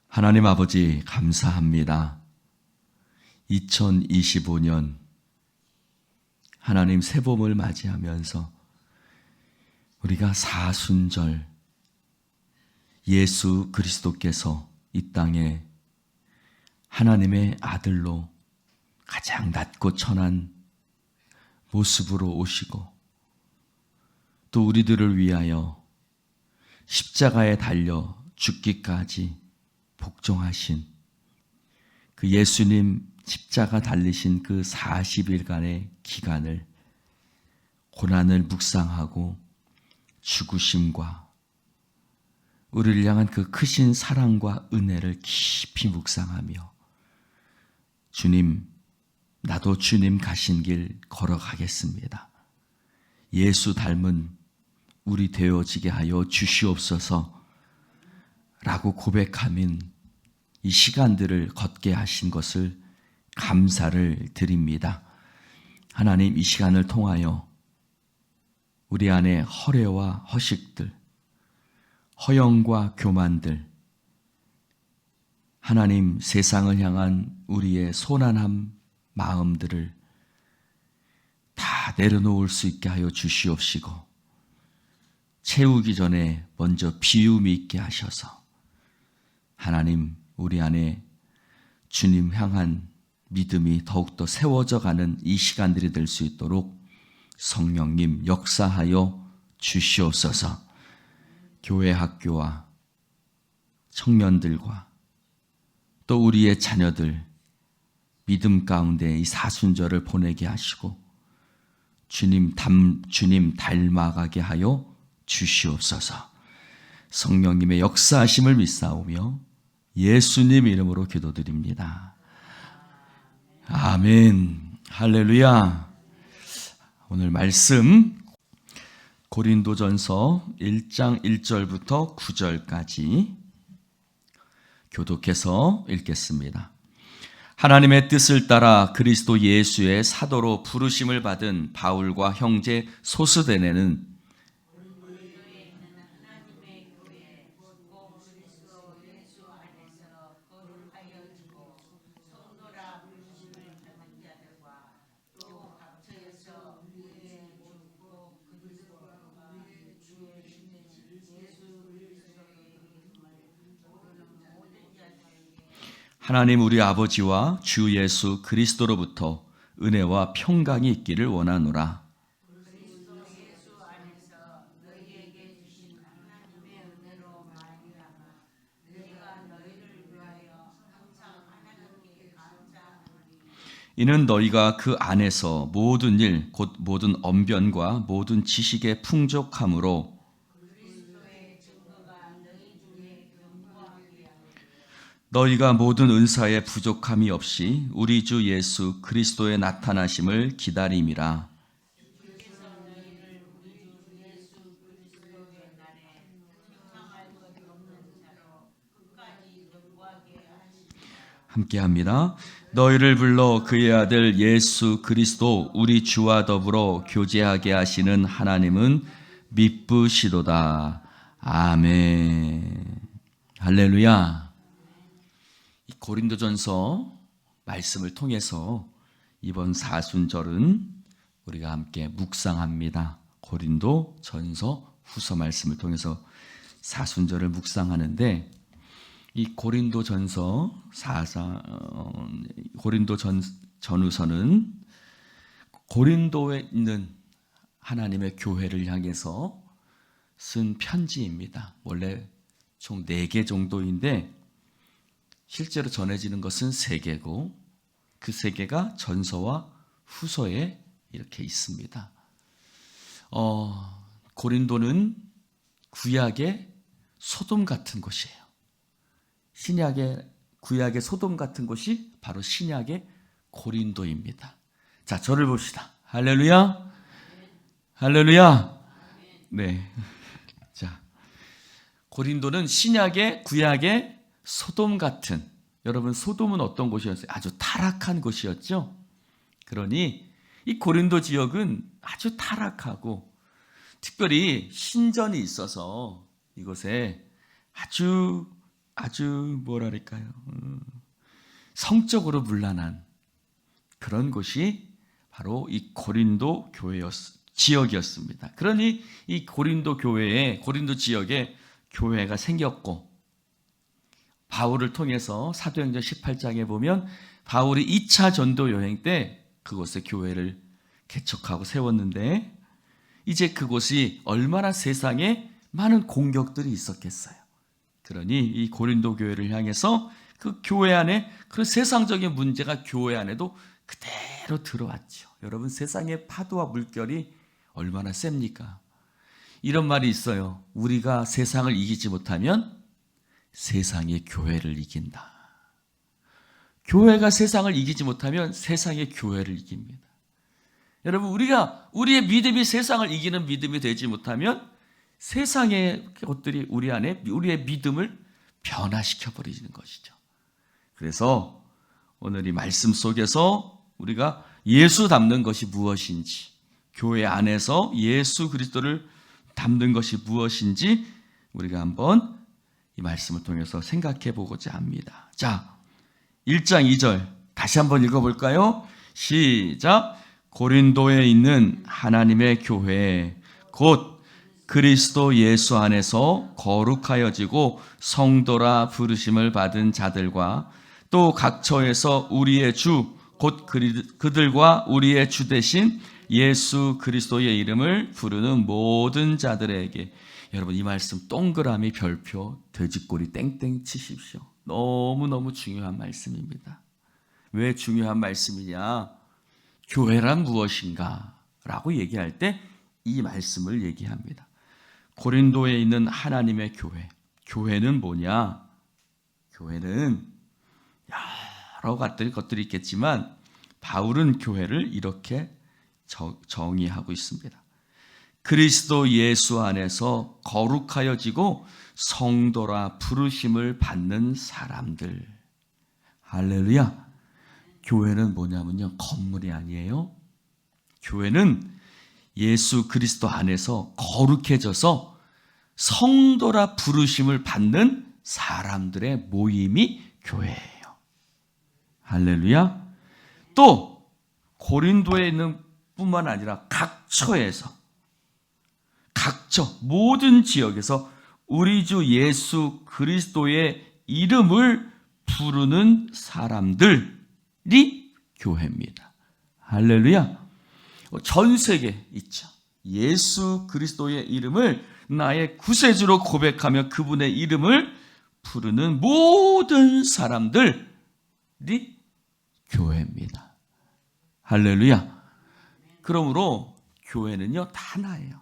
하나님 아버지 감사합니다. 2025년 하나님 새봄을 맞이하면서 우리가 사순절 예수 그리스도께서 이 땅에 하나님의 아들로 가장 낮고 천한 모습으로 오시고 또 우리들을 위하여 십자가에 달려 죽기까지 복종하신 그 예수님 십자가 달리신 그 40일간의 기간을 고난을 묵상하고 죽으심과 우리를 향한 그 크신 사랑과 은혜를 깊이 묵상하며 주님, 나도 주님 가신 길 걸어가겠습니다. 예수 닮은 우리 되어지게 하여 주시옵소서 라고 고백하면 이 시간들을 걷게 하신 것을 감사를 드립니다. 하나님, 이 시간을 통하여 우리 안에 허례와 허식들, 허영과 교만들, 하나님 세상을 향한 우리의 소란한 마음들을 다 내려놓을 수 있게 하여 주시옵시고 채우기 전에 먼저 비움이 있게 하셔서 하나님, 우리 안에 주님 향한 믿음이 더욱더 세워져 가는 이 시간들이 될 수 있도록 성령님 역사하여 주시옵소서. 교회 학교와 청년들과 또 우리의 자녀들 믿음 가운데 이 사순절을 보내게 하시고 주님 닮아가게 하여 주시옵소서. 성령님의 역사하심을 믿사오며 예수님 이름으로 기도드립니다. 아멘. 할렐루야. 오늘 말씀 고린도전서 1장 1절부터 9절까지 교독해서 읽겠습니다. 하나님의 뜻을 따라 그리스도 예수의 사도로 부르심을 받은 바울과 형제 소스데네는 하나님 우리 아버지와 주 예수 그리스도로부터 은혜와 평강이 있기를 원하노라. 이는 너희가 그 안에서 모든 일, 곧 모든 언변과 모든 지식의 풍족함으로 너희가 모든 은사에 부족함이 없이 우리 주 예수 그리스도의 나타나심을 기다림이라. 함께합니다. 너희를 불러 그의 아들 예수 그리스도 우리 주와 더불어 교제하게 하시는 하나님은 미쁘시도다. 아멘. 할렐루야. 고린도전서 말씀을 통해서 이번 사순절은 우리가 함께 묵상합니다. 고린도전서 후서 말씀을 통해서 사순절을 묵상하는데 이 고린도전서 고린도전후서는 고린도에 있는 하나님의 교회를 향해서 쓴 편지입니다. 원래 총 4개 정도인데 실제로 전해지는 것은 3개고 그 3개가 전서와 후서에 이렇게 있습니다. 고린도는 구약의 소돔 같은 곳이에요. 구약의 소돔 같은 곳이 바로 신약의 고린도입니다. 자, 저를 봅시다. 할렐루야. 할렐루야. 네. 자, 고린도는 구약의 소돔 같은, 여러분 소돔은 어떤 곳이었어요? 아주 타락한 곳이었죠. 그러니 이 고린도 지역은 아주 타락하고 특별히 신전이 있어서 이곳에 아주 아주 뭐랄까요, 성적으로 문란한 그런 곳이 바로 이 고린도 지역이었습니다. 그러니 이 고린도 지역에 교회가 생겼고, 바울을 통해서 사도행전 18장에 보면 바울이 2차 전도 여행 때 그곳에 교회를 개척하고 세웠는데, 이제 그곳이 얼마나 세상에 많은 공격들이 있었겠어요. 그러니 이 고린도 교회를 향해서 그 교회 안에 그런 세상적인 문제가 교회 안에도 그대로 들어왔죠. 여러분, 세상의 파도와 물결이 얼마나 셉니까? 이런 말이 있어요. 우리가 세상을 이기지 못하면 세상이 교회를 이긴다. 교회가 세상을 이기지 못하면 세상이 교회를 이깁니다. 여러분, 우리의 믿음이 세상을 이기는 믿음이 되지 못하면 세상의 것들이 우리의 믿음을 변화시켜 버리는 것이죠. 그래서 오늘 이 말씀 속에서 우리가 예수 닮는 것이 무엇인지, 교회 안에서 예수 그리스도를 닮는 것이 무엇인지 우리가 한번 이 말씀을 통해서 생각해 보고자 합니다. 자, 1장 2절 다시 한번 읽어볼까요? 시작. 고린도에 있는 하나님의 교회 곧 그리스도 예수 안에서 거룩하여지고 성도라 부르심을 받은 자들과 또 각처에서 우리의 주 곧 그들과 우리의 주 되신 예수 그리스도의 이름을 부르는 모든 자들에게. 여러분, 이 말씀 동그라미 별표 돼지꼬리 땡땡 치십시오. 너무너무 중요한 말씀입니다. 왜 중요한 말씀이냐? 교회란 무엇인가? 라고 얘기할 때 이 말씀을 얘기합니다. 고린도에 있는 하나님의 교회. 교회는 뭐냐? 교회는 여러 것들이 있겠지만 바울은 교회를 이렇게 정의하고 있습니다. 그리스도 예수 안에서 거룩하여지고 성도라 부르심을 받는 사람들. 할렐루야. 교회는 뭐냐면요, 건물이 아니에요. 교회는 예수 그리스도 안에서 거룩해져서 성도라 부르심을 받는 사람들의 모임이 교회예요. 할렐루야. 또 고린도에 있는 뿐만 아니라 각처 모든 지역에서 우리 주 예수 그리스도의 이름을 부르는 사람들이 교회입니다. 할렐루야. 전 세계에 있죠. 예수 그리스도의 이름을 나의 구세주로 고백하며 그분의 이름을 부르는 모든 사람들이 교회입니다. 할렐루야. 그러므로 교회는요, 다 하나예요.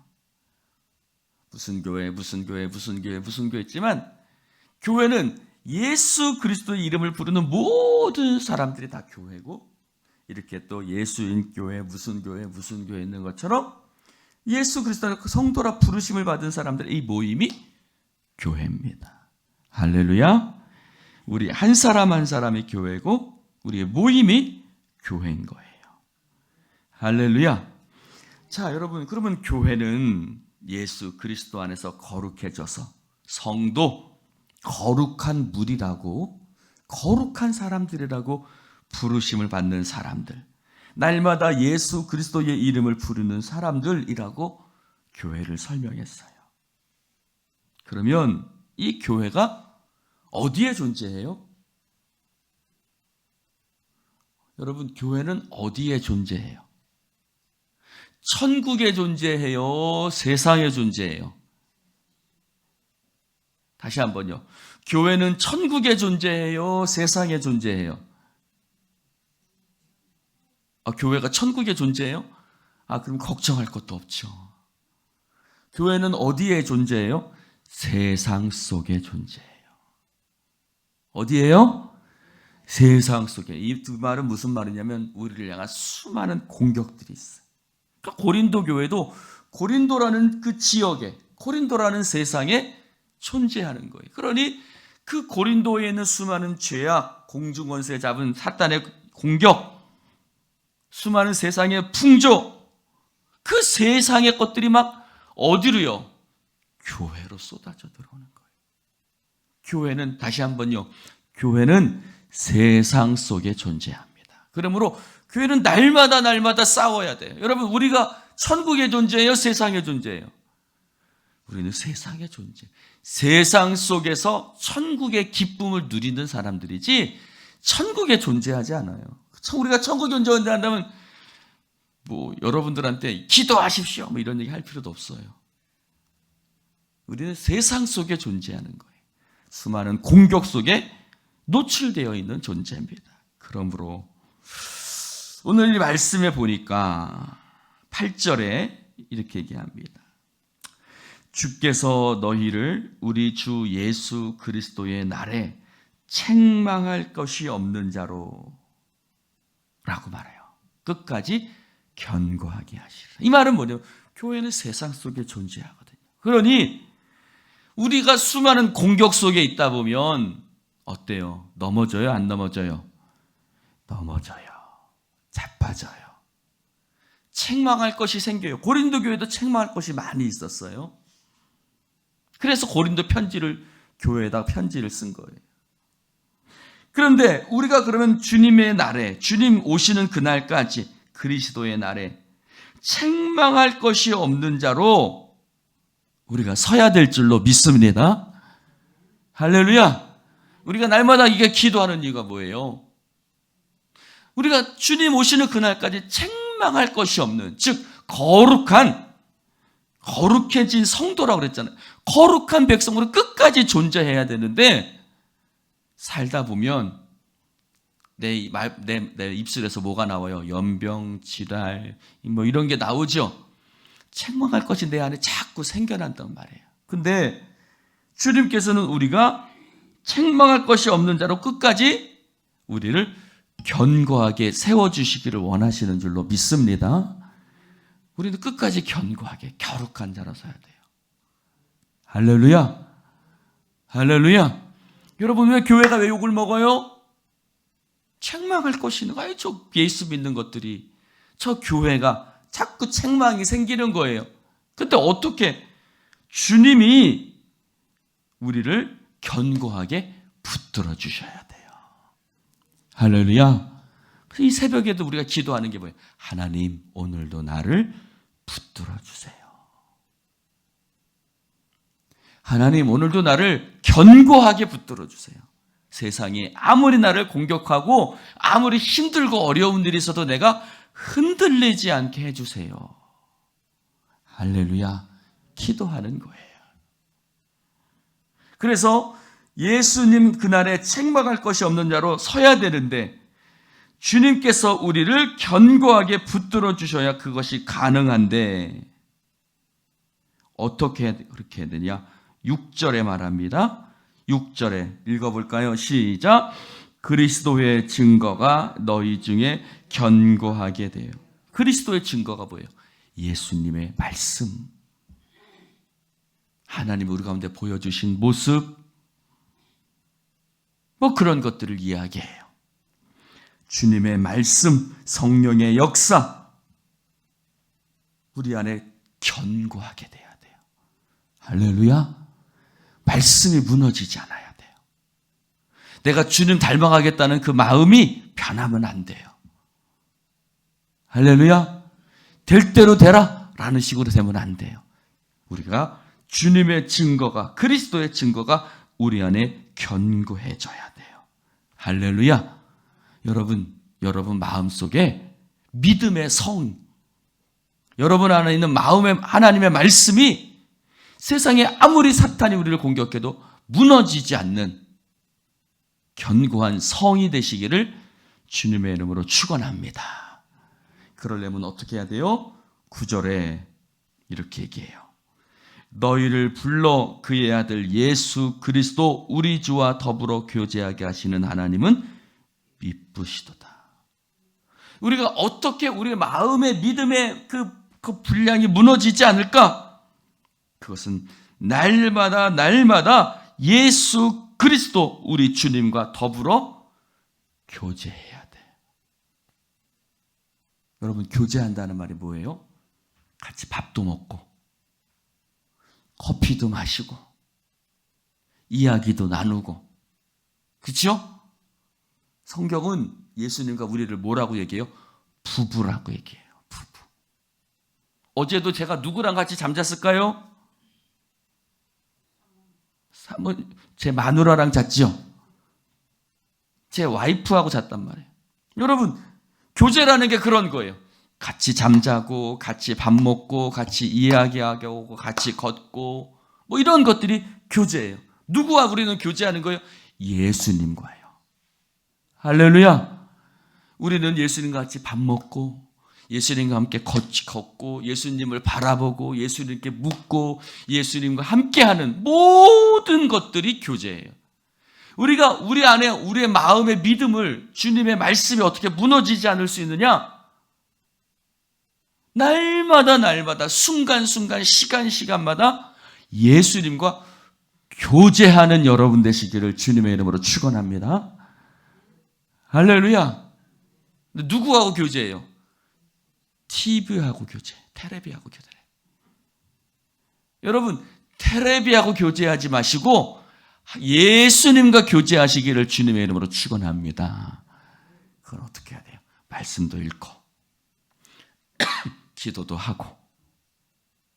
무슨 교회 있지만 교회는 예수 그리스도의 이름을 부르는 모든 사람들이 다 교회고, 이렇게 또 예수인 교회 무슨 교회 있는 것처럼 예수 그리스도의 성도라 부르심을 받은 사람들의 이 모임이 교회입니다. 할렐루야. 우리 한 사람 한 사람이 교회고 우리의 모임이 교회인 거예요. 할렐루야. 자, 여러분, 그러면 교회는 예수 그리스도 안에서 거룩해져서 성도, 거룩한 무리라고, 거룩한 사람들이라고 부르심을 받는 사람들, 날마다 예수 그리스도의 이름을 부르는 사람들이라고 교회를 설명했어요. 그러면 이 교회가 어디에 존재해요? 여러분, 교회는 어디에 존재해요? 천국에 존재해요? 세상에 존재해요? 다시 한번요. 교회는 천국에 존재해요? 세상에 존재해요? 교회가 천국에 존재해요? 그럼 걱정할 것도 없죠. 교회는 어디에 존재해요? 세상 속에 존재해요. 어디에요? 세상 속에. 이 두 말은 무슨 말이냐면 우리를 향한 수많은 공격들이 있어요. 그러니까 고린도 교회도 고린도라는 그 지역에, 고린도라는 세상에 존재하는 거예요. 그러니 그 고린도에 있는 수많은 죄악, 공중권세 잡은 사탄의 공격, 수많은 세상의 풍조, 그 세상의 것들이 막 어디로요? 교회로 쏟아져 들어오는 거예요. 교회는 다시 한번요. 교회는 세상 속에 존재합니다. 그러므로 교회는 날마다 싸워야 돼요. 여러분, 우리가 천국의 존재예요? 세상의 존재예요? 우리는 세상의 존재. 세상 속에서 천국의 기쁨을 누리는 사람들이지 천국에 존재하지 않아요. 우리가 천국에 존재한다면 여러분들한테 기도하십시오 이런 얘기 할 필요도 없어요. 우리는 세상 속에 존재하는 거예요. 수많은 공격 속에 노출되어 있는 존재입니다. 그러므로 오늘 이 말씀에 보니까 8절에 이렇게 얘기합니다. 주께서 너희를 우리 주 예수 그리스도의 날에 책망할 것이 없는 자로 라고 말해요. 끝까지 견고하게 하시라. 이 말은 뭐냐면 교회는 세상 속에 존재하거든요. 그러니 우리가 수많은 공격 속에 있다 보면 어때요? 넘어져요? 안 넘어져요? 넘어져요. 자빠져요. 책망할 것이 생겨요. 고린도 교회도 책망할 것이 많이 있었어요. 그래서 고린도 교회에다 편지를 쓴 거예요. 그런데 우리가 그러면 주님의 날에, 주님 오시는 그날까지 그리스도의 날에 책망할 것이 없는 자로 우리가 서야 될 줄로 믿습니다. 할렐루야. 우리가 날마다 이게 기도하는 이유가 뭐예요? 우리가 주님 오시는 그날까지 책망할 것이 없는, 즉 거룩해진 성도라고 그랬잖아요. 거룩한 백성으로 끝까지 존재해야 되는데 살다 보면 내 입술에서 뭐가 나와요? 연병, 질환, 이런 게 나오죠. 책망할 것이 내 안에 자꾸 생겨난단 말이에요. 근데 주님께서는 우리가 책망할 것이 없는 자로 끝까지 우리를 견고하게 세워주시기를 원하시는 줄로 믿습니다. 우리는 끝까지 견고하게 겨룩한 자로 서야 돼요. 할렐루야. 할렐루야. 여러분, 왜 교회가 왜 욕을 먹어요? 책망할 것이 있는 거예요. 저 예수 믿는 것들이, 저 교회가 자꾸 책망이 생기는 거예요. 근데 어떻게 주님이 우리를 견고하게 붙들어 주셔야 돼요. 할렐루야. 이 새벽에도 우리가 기도하는 게 뭐예요? 하나님, 오늘도 나를 붙들어 주세요. 하나님, 오늘도 나를 견고하게 붙들어 주세요. 세상이 아무리 나를 공격하고 아무리 힘들고 어려운 일이 있어도 내가 흔들리지 않게 해주세요. 할렐루야. 기도하는 거예요. 그래서 예수님 그날에 책망할 것이 없는 자로 서야 되는데 주님께서 우리를 견고하게 붙들어 주셔야 그것이 가능한데 어떻게 그렇게 해야 되냐? 6절에 말합니다. 6절에 읽어볼까요? 시작. 그리스도의 증거가 너희 중에 견고하게 돼요. 그리스도의 증거가 뭐예요? 예수님의 말씀. 하나님 우리 가운데 보여주신 모습, 그런 것들을 이야기해요. 주님의 말씀, 성령의 역사, 우리 안에 견고하게 돼야 돼요. 할렐루야. 말씀이 무너지지 않아야 돼요. 내가 주님 닮아가겠다는 그 마음이 변하면 안 돼요. 할렐루야. 될 대로 되라 라는 식으로 되면 안 돼요. 우리가 주님의 증거가, 그리스도의 증거가 우리 안에 견고해져야 돼요. 할렐루야. 여러분 마음속에 믿음의 성, 여러분 안에 있는 마음에 하나님의 말씀이 세상에 아무리 사탄이 우리를 공격해도 무너지지 않는 견고한 성이 되시기를 주님의 이름으로 축원합니다. 그러려면 어떻게 해야 돼요? 9절에 이렇게 얘기해요. 너희를 불러 그의 아들 예수 그리스도 우리 주와 더불어 교제하게 하시는 하나님은 미쁘시도다. 우리가 어떻게 우리의 마음의 믿음의 그 분량이 무너지지 않을까? 그것은 날마다 예수 그리스도 우리 주님과 더불어 교제해야 돼. 여러분, 교제한다는 말이 뭐예요? 같이 밥도 먹고 커피도 마시고 이야기도 나누고. 그렇죠? 성경은 예수님과 우리를 뭐라고 얘기해요? 부부라고 얘기해요. 부부. 어제도 제가 누구랑 같이 잠잤을까요? 제 마누라랑 잤죠? 제 와이프하고 잤단 말이에요. 여러분, 교제라는 게 그런 거예요. 같이 잠자고, 같이 밥 먹고, 같이 이야기하고, 같이 걷고, 뭐 이런 것들이 교제예요. 누구와 우리는 교제하는 거예요? 예수님과예요. 할렐루야. 우리는 예수님과 같이 밥 먹고, 예수님과 함께 걷고, 예수님을 바라보고, 예수님께 묻고, 예수님과 함께하는 모든 것들이 교제예요. 우리가 우리 안에 우리의 마음의 믿음을 주님의 말씀이 어떻게 무너지지 않을 수 있느냐? 날마다 순간순간 시간마다 예수님과 교제하는 여러분 되시기를 주님의 이름으로 축원합니다. 할렐루야. 누구하고 교제해요? TV하고 교제, 텔레비하고 교제. 여러분, 텔레비하고 교제하지 마시고 예수님과 교제하시기를 주님의 이름으로 축원합니다. 그건 어떻게 해야 돼요? 말씀도 읽고 기도도 하고,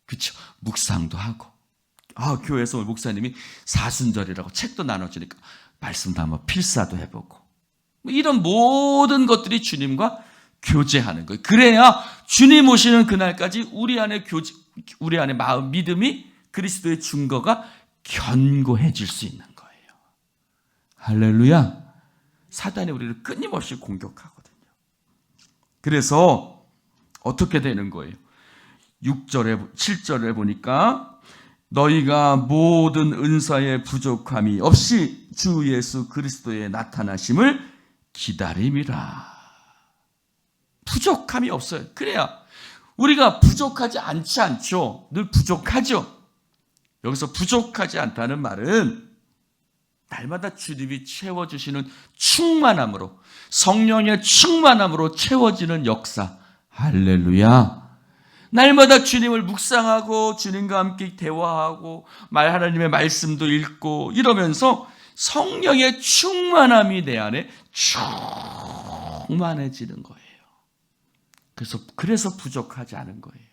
그렇죠? 묵상도 하고. 교회에서 목사님이 사순절이라고 책도 나눠주니까 말씀도 한번 필사도 해보고, 이런 모든 것들이 주님과 교제하는 거예요. 그래야 주님 오시는 그날까지 우리 안에 마음 믿음이 그리스도의 증거가 견고해질 수 있는 거예요. 할렐루야. 사단이 우리를 끊임없이 공격하거든요. 그래서 어떻게 되는 거예요? 6절에 7절에 보니까 너희가 모든 은사의 부족함이 없이 주 예수 그리스도의 나타나심을 기다림이라. 부족함이 없어요. 그래야 우리가 부족하지 않죠. 늘 부족하죠. 여기서 부족하지 않다는 말은 날마다 주님이 채워주시는 충만함으로, 성령의 충만함으로 채워지는 역사. 할렐루야. 날마다 주님을 묵상하고 주님과 함께 대화하고 하나님의 말씀도 읽고 이러면서 성령의 충만함이 내 안에 충만해지는 거예요. 그래서 부족하지 않은 거예요.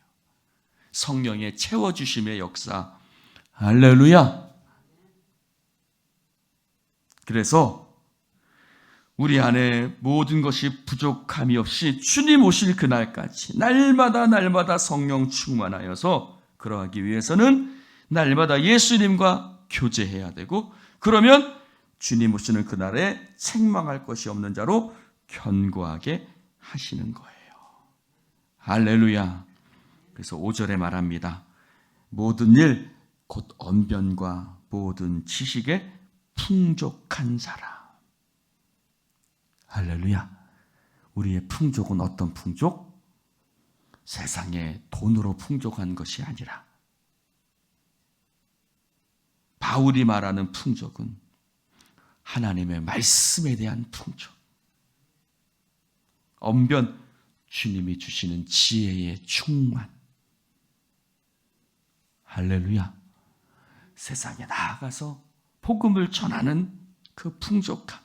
성령의 채워주심의 역사. 할렐루야. 그래서 우리 안에 모든 것이 부족함이 없이 주님 오실 그날까지 날마다 성령 충만하여서 그러하기 위해서는 날마다 예수님과 교제해야 되고, 그러면 주님 오시는 그날에 책망할 것이 없는 자로 견고하게 하시는 거예요. 할렐루야. 그래서 5절에 말합니다. 모든 일 곧 언변과 모든 지식에 풍족한 사람. 할렐루야. 우리의 풍족은 어떤 풍족? 세상에 돈으로 풍족한 것이 아니라 바울이 말하는 풍족은 하나님의 말씀에 대한 풍족. 언변, 주님이 주시는 지혜의 충만. 할렐루야. 세상에 나아가서 복음을 전하는 그 풍족함.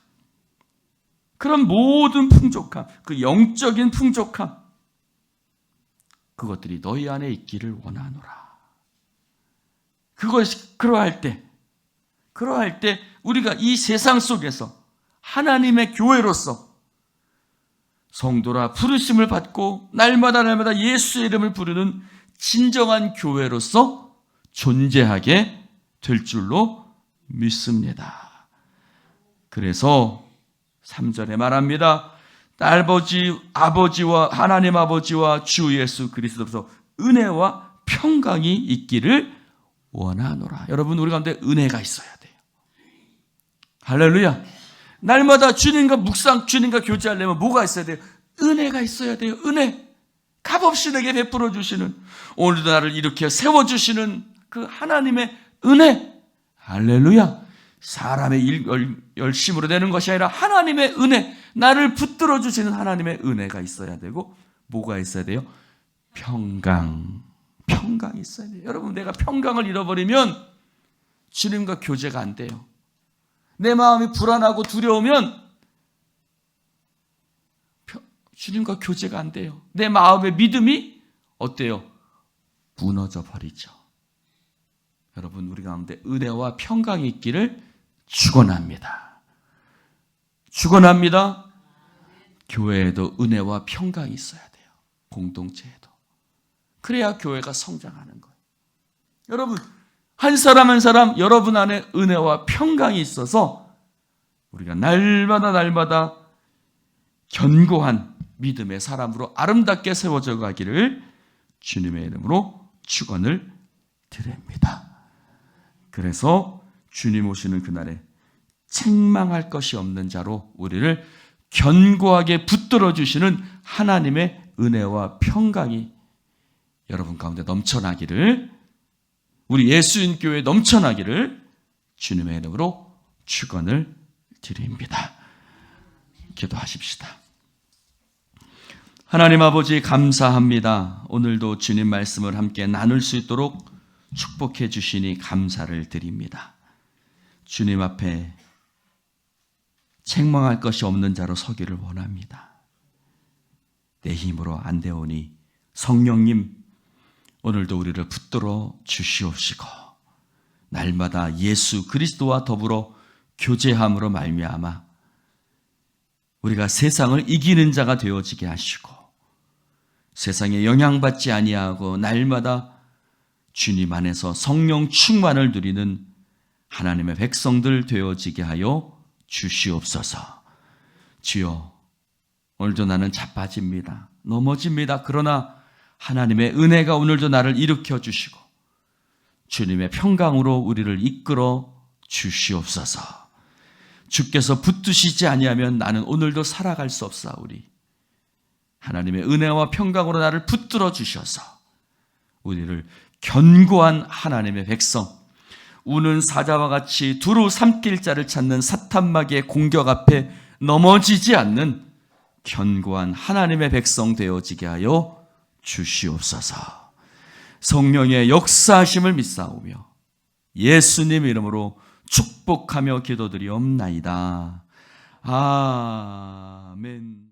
그런 모든 풍족함, 그 영적인 풍족함, 그것들이 너희 안에 있기를 원하노라. 그것이 그러할 때 우리가 이 세상 속에서 하나님의 교회로서 성도라 부르심을 받고 날마다 예수의 이름을 부르는 진정한 교회로서 존재하게 될 줄로 믿습니다. 그래서 3절에 말합니다. 아버지와 하나님 아버지와 주 예수 그리스도로서 은혜와 평강이 있기를 원하노라. 여러분, 우리 가운데 은혜가 있어야 돼요. 할렐루야. 날마다 주님과 묵상, 주님과 교제하려면 뭐가 있어야 돼요? 은혜가 있어야 돼요. 은혜. 값없이 내게 베풀어 주시는, 오늘도 나를 일으켜 세워주시는 그 하나님의 은혜. 할렐루야. 사람의 열심으로 되는 것이 아니라 하나님의 은혜, 나를 붙들어 주시는 하나님의 은혜가 있어야 되고, 뭐가 있어야 돼요? 평강이 있어야 돼요. 여러분, 내가 평강을 잃어버리면 주님과 교제가 안 돼요. 내 마음이 불안하고 두려우면 주님과 교제가 안 돼요. 내 마음의 믿음이 어때요? 무너져 버리죠. 여러분, 우리 가운데 은혜와 평강이 있기를 축원합니다. 축원합니다. 교회에도 은혜와 평강이 있어야 돼요. 공동체에도. 그래야 교회가 성장하는 거예요. 여러분, 한 사람 한 사람 여러분 안에 은혜와 평강이 있어서 우리가 날마다 견고한 믿음의 사람으로 아름답게 세워져 가기를 주님의 이름으로 축원을 드립니다. 그래서 주님 오시는 그날에 책망할 것이 없는 자로 우리를 견고하게 붙들어 주시는 하나님의 은혜와 평강이 여러분 가운데 넘쳐나기를, 우리 예수인 교회에 넘쳐나기를 주님의 이름으로 축원을 드립니다. 기도하십시다. 하나님 아버지, 감사합니다. 오늘도 주님 말씀을 함께 나눌 수 있도록 축복해 주시니 감사를 드립니다. 주님 앞에 책망할 것이 없는 자로 서기를 원합니다. 내 힘으로 안 되오니 성령님, 오늘도 우리를 붙들어 주시옵시고 날마다 예수 그리스도와 더불어 교제함으로 말미암아 우리가 세상을 이기는 자가 되어지게 하시고 세상에 영향받지 아니하고 날마다 주님 안에서 성령 충만을 누리는 하나님의 백성들 되어지게 하여 주시옵소서. 주여, 오늘도 나는 자빠집니다. 넘어집니다. 그러나 하나님의 은혜가 오늘도 나를 일으켜 주시고 주님의 평강으로 우리를 이끌어 주시옵소서. 주께서 붙드시지 아니하면 나는 오늘도 살아갈 수 없사오니 하나님의 은혜와 평강으로 나를 붙들어 주셔서 우리를 견고한 하나님의 백성, 우는 사자와 같이 두루 삼킬 자를 찾는 사탄마귀의 공격 앞에 넘어지지 않는 견고한 하나님의 백성 되어지게 하여 주시옵소서. 성령의 역사하심을 믿사오며 예수님 이름으로 축복하며 기도드리옵나이다. 아멘.